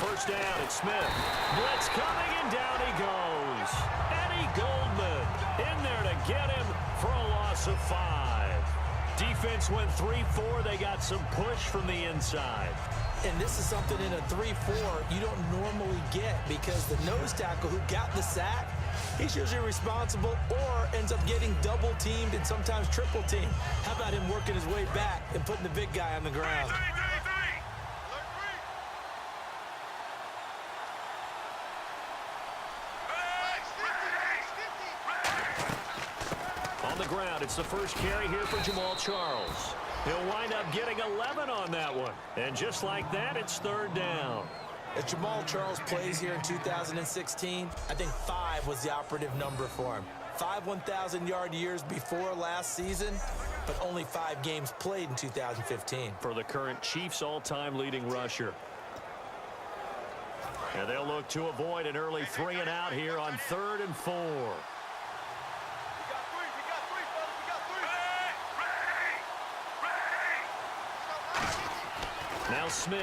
First down, it's Smith. Blitz coming, and down he goes. Eddie Goldman in there to get him for a loss of 5. Defense went 3-4. They got some push from the inside. And this is something in a 3-4 you don't normally get because the nose tackle who got the sack, he's usually responsible or ends up getting double-teamed and sometimes triple-teamed. How about him working his way back and putting the big guy on the ground? On the ground, it's the first carry here for Jamal Charles. He'll wind up getting 11 on that one. And just like that, it's third down. As Jamal Charles plays here in 2016, I think 5 was the operative number for him. 5 1,000-yard years before last season, but only 5 games played in 2015. For the current Chiefs all-time leading rusher. And they'll look to avoid an early 3-and-out here on 3rd and 4. Now Smith.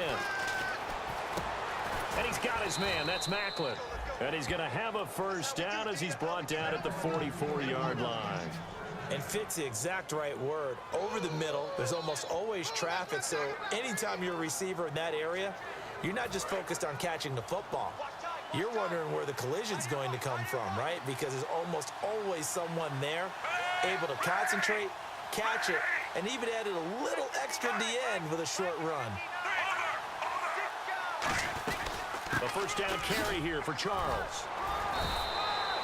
And he's got his man. That's Macklin. And he's going to have a first down as he's brought down at the 44-yard line. And fits the exact right word. Over the middle, there's almost always traffic, so anytime you're a receiver in that area, you're not just focused on catching the football. You're wondering where the collision's going to come from, right? Because there's almost always someone there able to concentrate, catch it, and even added a little extra at the end with a short run. A first down carry here for Charles.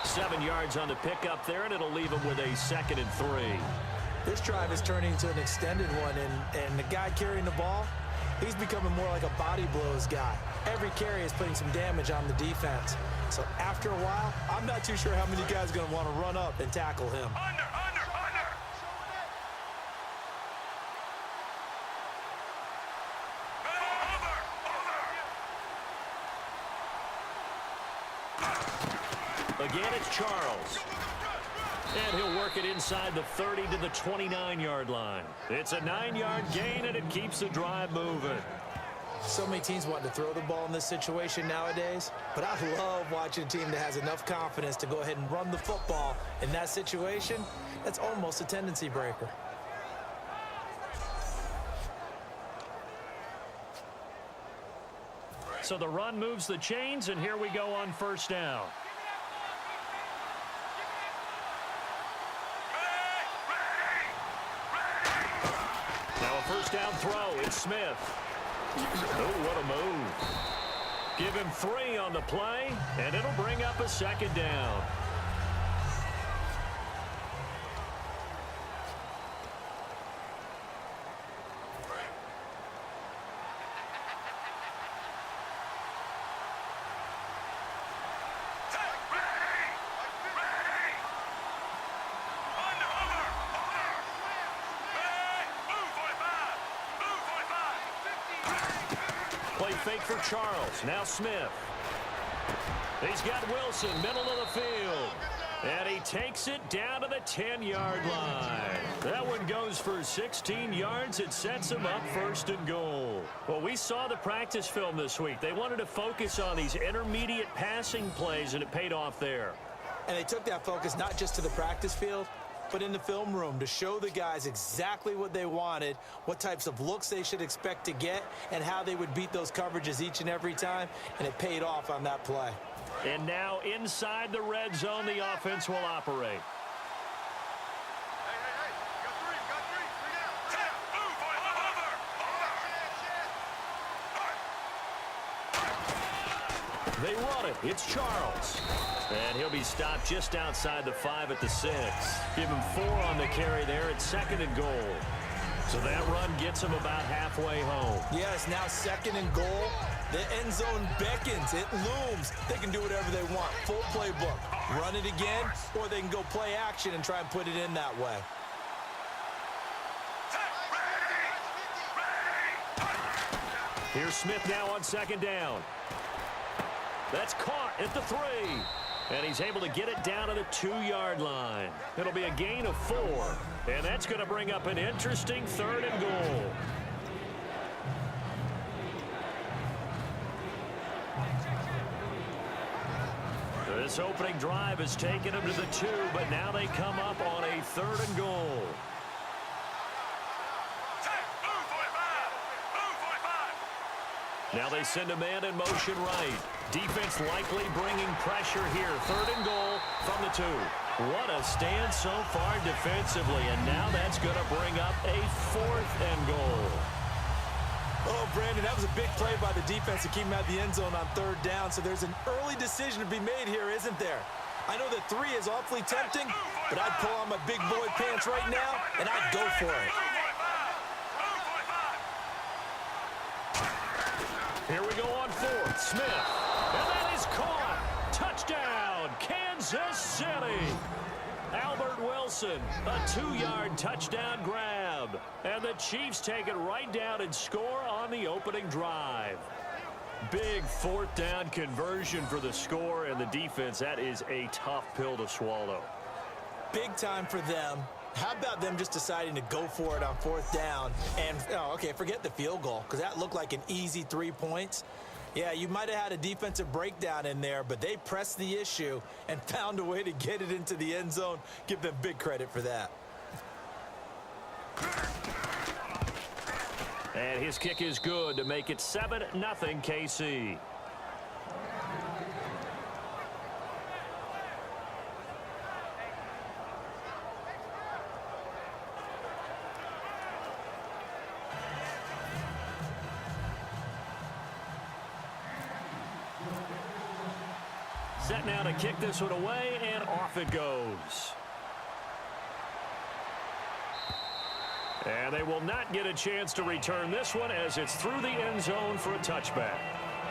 7 yards on the pickup there, and it'll leave him with a 2nd and 3. This drive is turning into an extended one, and the guy carrying the ball, he's becoming more like a body blows guy. Every carry is putting some damage on the defense. So after a while, I'm not too sure how many guys are going to want to run up and tackle him. Again, it's Charles. And he'll work it inside the 30 to the 29-yard line. It's a 9-yard gain, and it keeps the drive moving. So many teams want to throw the ball in this situation nowadays, but I love watching a team that has enough confidence to go ahead and run the football in that situation. That's almost a tendency breaker. So the run moves the chains, and here we go on first down. Now a first down throw. It's Smith. Oh, what a move. Give him 3 on the play, and it'll bring up a 2nd down. Play fake for Charles. Now Smith. He's got Wilson, middle of the field. And he takes it down to the 10-yard line. That one goes for 16 yards. It sets him up 1st and goal. Well, we saw the practice film this week. They wanted to focus on these intermediate passing plays, and it paid off there. And they took that focus not just to the practice field, but in the film room to show the guys exactly what they wanted, what types of looks they should expect to get, and how they would beat those coverages each and every time, and it paid off on that play. And now inside the red zone, the offense will operate. They run it. It's Charles. And he'll be stopped just outside the 5 at the 6. Give him 4 on the carry there. It's 2nd and goal. So that run gets him about halfway home. Yes, now 2nd and goal. The end zone beckons. It looms. They can do whatever they want. Full playbook. Run it again, or they can go play action and try and put it in that way. Here's Smith now on 2nd down. That's caught at the 3. And he's able to get it down to the 2-yard line. It'll be a gain of 4. And that's going to bring up an interesting 3rd and goal. This opening drive has taken them to the 2, but now they come up on a 3rd and goal. Now they send a man in motion right. Defense likely bringing pressure here. 3rd and goal from the 2. What a stand so far defensively, and now that's going to bring up a 4th and goal. Oh, Brandon, that was a big play by the defense to keep him out of the end zone on 3rd down, so there's an early decision to be made here, isn't there? I know that 3 is awfully tempting, but I'd pull on my big boy pants right now, and I'd go for it. Here we go on 4th. Smith. And that is caught. Touchdown, Kansas City. Albert Wilson, a 2-yard touchdown grab. And the Chiefs take it right down and score on the opening drive. Big 4th down conversion for the score, and the defense, that is a tough pill to swallow. Big time for them. How about them just deciding to go for it on 4th down? And, okay, forget the field goal, because that looked like an easy 3 points. Yeah, you might have had a defensive breakdown in there, but they pressed the issue and found a way to get it into the end zone. Give them big credit for that. And his kick is good to make it 7-0 KC. Set now to kick this one away, and off it goes. And they will not get a chance to return this one as it's through the end zone for a touchback.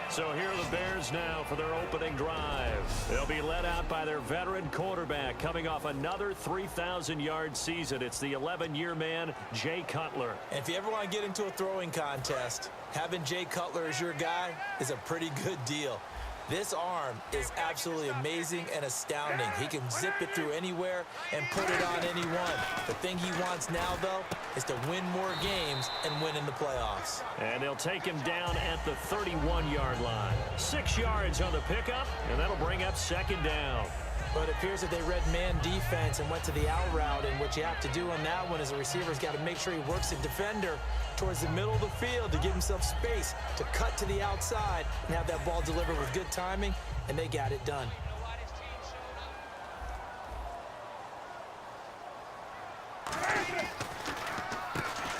So here are the Bears now for their opening drive. They'll be led out by their veteran quarterback coming off another 3,000-yard season. It's the 11-year man, Jay Cutler. And if you ever want to get into a throwing contest, having Jay Cutler as your guy is a pretty good deal. This arm is absolutely amazing and astounding. He can zip it through anywhere and put it on anyone. The thing he wants now, though, is to win more games and win in the playoffs. And they'll take him down at the 31-yard line. 6 yards on the pickup, and that'll bring up 2nd down. But it appears that they read man defense and went to the out route, and what you have to do on that one is the receiver's got to make sure he works the defender towards the middle of the field to give himself space to cut to the outside and have that ball delivered with good timing, and they got it done.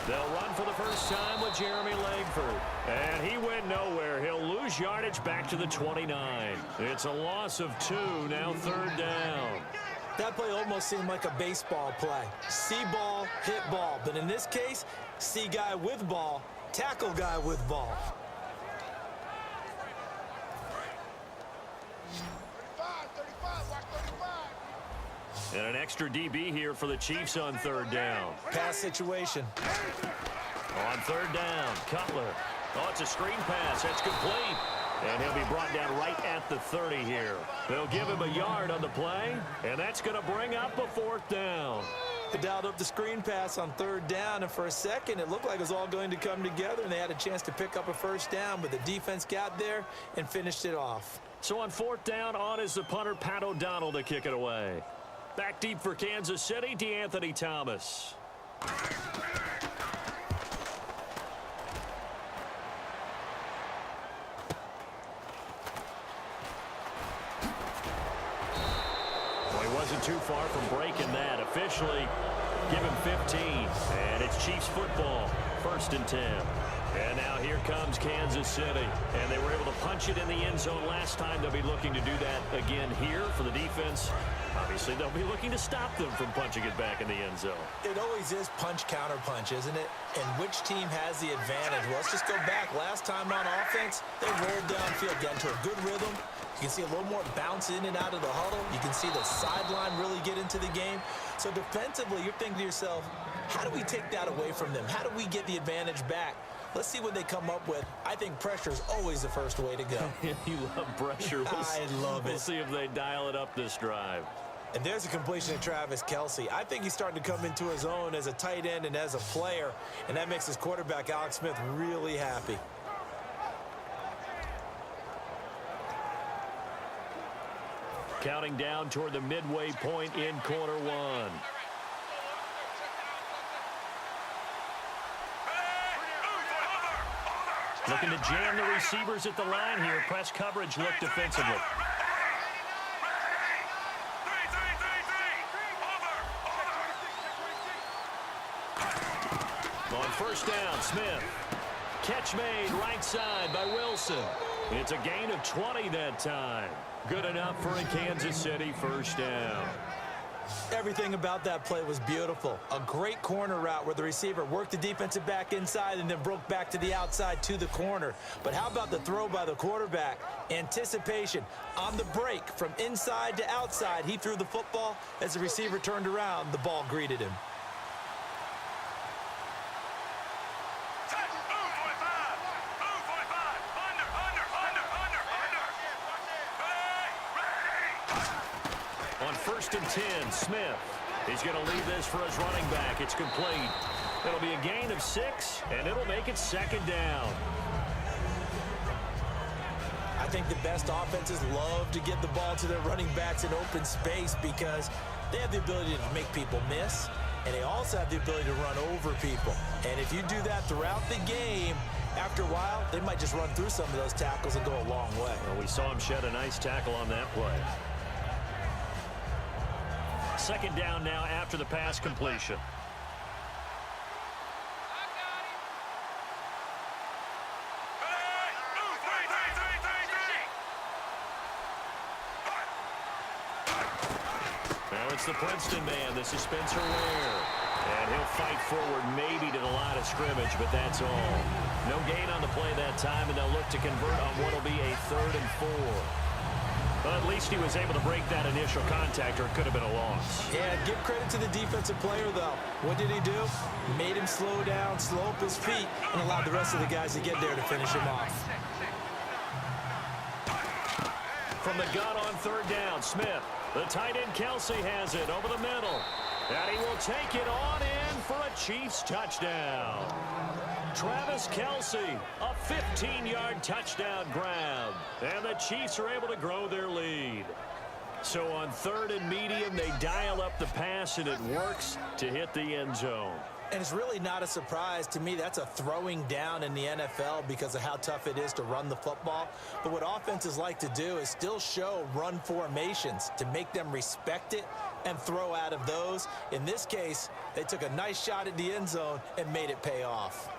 They'll run for the first time with Jeremy Langford. And he went nowhere. He'll lose yardage back to the 29. It's a loss of 2, now 3rd down. That play almost seemed like a baseball play. See ball, hit ball. But in this case, see guy with ball, tackle guy with ball. And an extra DB here for the Chiefs on 3rd down. Pass situation. On 3rd down, Cutler. Oh, it's a screen pass. That's complete. And he'll be brought down right at the 30 here. They'll give him a yard on the play, and that's going to bring up a 4th down. They dialed up the screen pass on 3rd down, and for a second, it looked like it was all going to come together, and they had a chance to pick up a 1st down, but the defense got there and finished it off. So on 4th down, on is the punter, Pat O'Donnell, to kick it away. Back deep for Kansas City, DeAnthony Thomas. Wasn't too far from breaking that. Officially, give him 15. And it's Chiefs football, 1st and 10. And now here comes Kansas City. And they were able to punch it in the end zone last time. They'll be looking to do that again here for the defense. Obviously, they'll be looking to stop them from punching it back in the end zone. It always is punch, counter punch, isn't it? And which team has the advantage? Well, let's just go back. Last time on offense, they rolled downfield, got into a good rhythm. You can see a little more bounce in and out of the huddle. You can see the sideline really get into the game. So defensively, you're thinking to yourself, how do we take that away from them? How do we get the advantage back? Let's see what they come up with. I think pressure is always the first way to go. You love pressure. I love it. We'll see if they dial it up this drive. And there's a completion to Travis Kelce. I think he's starting to come into his own as a tight end and as a player, and that makes his quarterback, Alex Smith, really happy. Counting down toward the midway point in quarter one. Looking to jam the receivers at the line here. Press coverage look defensively. On first down, Smith. Catch made right side by Wilson. It's a gain of 20 that time. Good enough for a Kansas City first down. Everything about that play was beautiful. A great corner route where the receiver worked the defensive back inside and then broke back to the outside to the corner. But how about the throw by the quarterback? Anticipation on the break from inside to outside. He threw the football. As the receiver turned around, the ball greeted him. First and 10, Smith. He's going to leave this for his running back. It's complete. It'll be a gain of 6, and it'll make it second down. I think the best offenses love to get the ball to their running backs in open space because they have the ability to make people miss, and they also have the ability to run over people. And if you do that throughout the game, after a while, they might just run through some of those tackles and go a long way. Well, we saw him shed a nice tackle on that play. Second down now after the pass completion. Now it's the Princeton man. This is Spencer Ware. And he'll fight forward maybe to the line of scrimmage, but that's all. No gain on the play that time, and they'll look to convert on what will be a 3rd and 4. Well, at least he was able to break that initial contact, or it could have been a loss. Yeah, give credit to the defensive player, though. What did he do? Made him slow down, slow up his feet, and allowed the rest of the guys to get there to finish him off. From the gun on 3rd down, Smith. The tight end Kelsey has it over the middle. And he will take it on in for a Chiefs touchdown. Travis Kelsey, a 15-yard touchdown grab. And the Chiefs are able to grow their lead. So on 3rd and medium, they dial up the pass, and it works to hit the end zone. And it's really not a surprise to me. That's a throwing down in the NFL because of how tough it is to run the football. But what offenses like to do is still show run formations to make them respect it and throw out of those. In this case, they took a nice shot at the end zone and made it pay off.